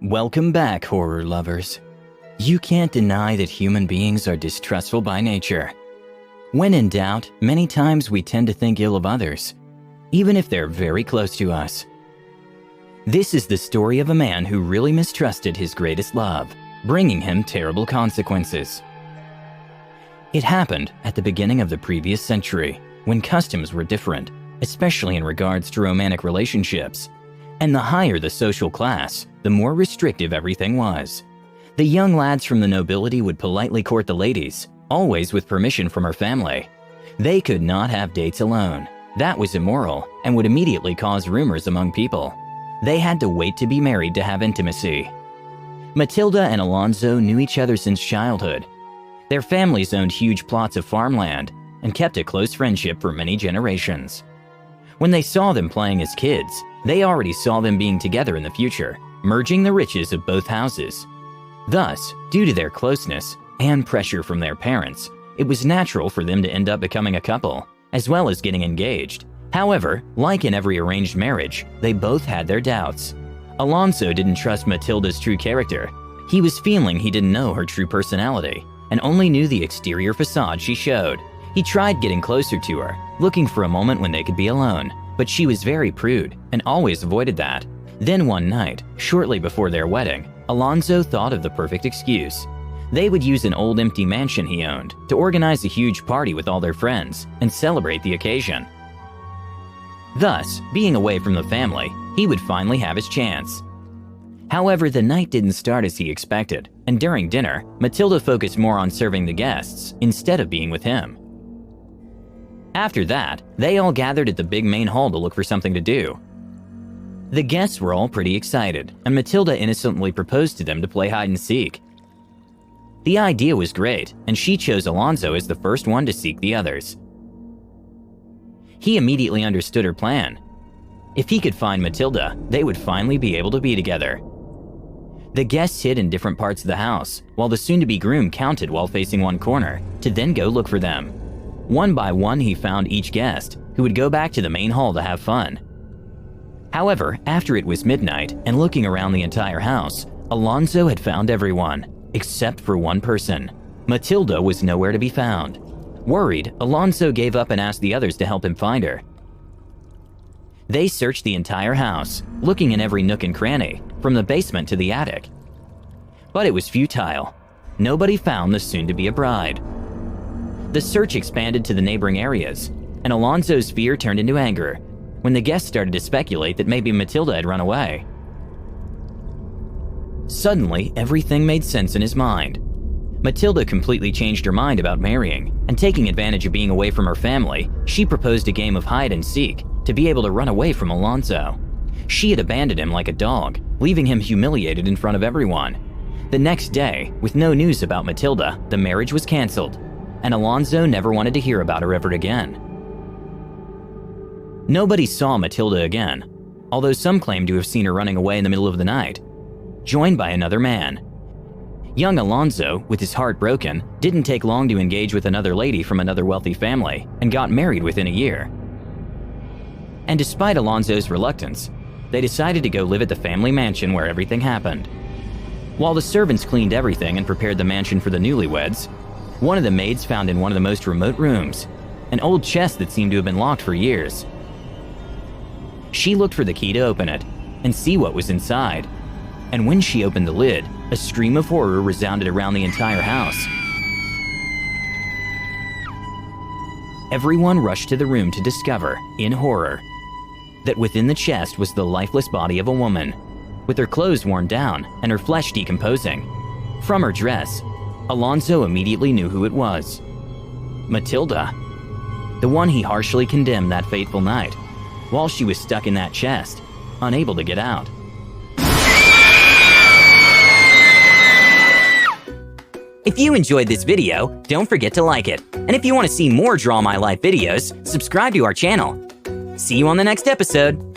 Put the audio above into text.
Welcome back, horror lovers. You can't deny that human beings are distrustful by nature. When in doubt, many times we tend to think ill of others, even if they're very close to us. This is the story of a man who really mistrusted his greatest love, bringing him terrible consequences. It happened at the beginning of the previous century, when customs were different, especially in regards to romantic relationships. And the higher the social class, the more restrictive everything was. The young lads from the nobility would politely court the ladies, always with permission from her family. They could not have dates alone. That was immoral and would immediately cause rumors among people. They had to wait to be married to have intimacy. Matilda and Alonso knew each other since childhood. Their families owned huge plots of farmland and kept a close friendship for many generations. When they saw them playing as kids, they already saw them being together in the future, merging the riches of both houses. Thus, due to their closeness and pressure from their parents, it was natural for them to end up becoming a couple, as well as getting engaged. However, like in every arranged marriage, they both had their doubts. Alonso didn't trust Matilda's true character. He was feeling he didn't know her true personality, and only knew the exterior facade she showed. He tried getting closer to her, looking for a moment when they could be alone, but she was very prude and always avoided that. Then one night, shortly before their wedding, Alonso thought of the perfect excuse. They would use an old empty mansion he owned to organize a huge party with all their friends and celebrate the occasion. Thus, being away from the family, he would finally have his chance. However, the night didn't start as he expected, and during dinner, Matilda focused more on serving the guests instead of being with him. After that, they all gathered at the big main hall to look for something to do. The guests were all pretty excited, and Matilda innocently proposed to them to play hide and seek. The idea was great, and she chose Alonso as the first one to seek the others. He immediately understood her plan. If he could find Matilda, they would finally be able to be together. The guests hid in different parts of the house, while the soon-to-be groom counted while facing one corner, to then go look for them. One by one, he found each guest, who would go back to the main hall to have fun. However, after it was midnight and looking around the entire house, Alonso had found everyone, except for one person. Matilda was nowhere to be found. Worried, Alonso gave up and asked the others to help him find her. They searched the entire house, looking in every nook and cranny, from the basement to the attic. But it was futile. Nobody found the soon-to-be bride. The search expanded to the neighboring areas, and Alonso's fear turned into anger when the guests started to speculate that maybe Matilda had run away. Suddenly, everything made sense in his mind. Matilda completely changed her mind about marrying, and taking advantage of being away from her family, she proposed a game of hide and seek to be able to run away from Alonso. She had abandoned him like a dog, leaving him humiliated in front of everyone. The next day, with no news about Matilda, the marriage was canceled, and Alonso never wanted to hear about her ever again. Nobody saw Matilda again, although some claimed to have seen her running away in the middle of the night, joined by another man. Young Alonso, with his heart broken, didn't take long to engage with another lady from another wealthy family and got married within a year. And despite Alonso's reluctance, they decided to go live at the family mansion where everything happened. While the servants cleaned everything and prepared the mansion for the newlyweds, one of the maids found in one of the most remote rooms an old chest that seemed to have been locked for years. She looked for the key to open it and see what was inside, and when she opened the lid, a scream of horror resounded around the entire house. Everyone rushed to the room to discover, in horror, that within the chest was the lifeless body of a woman, with her clothes worn down and her flesh decomposing. From her dress, Alonso immediately knew who it was. Matilda, the one he harshly condemned that fateful night, while she was stuck in that chest, unable to get out. If you enjoyed this video, don't forget to like it. And if you want to see more Draw My Life videos, subscribe to our channel. See you on the next episode.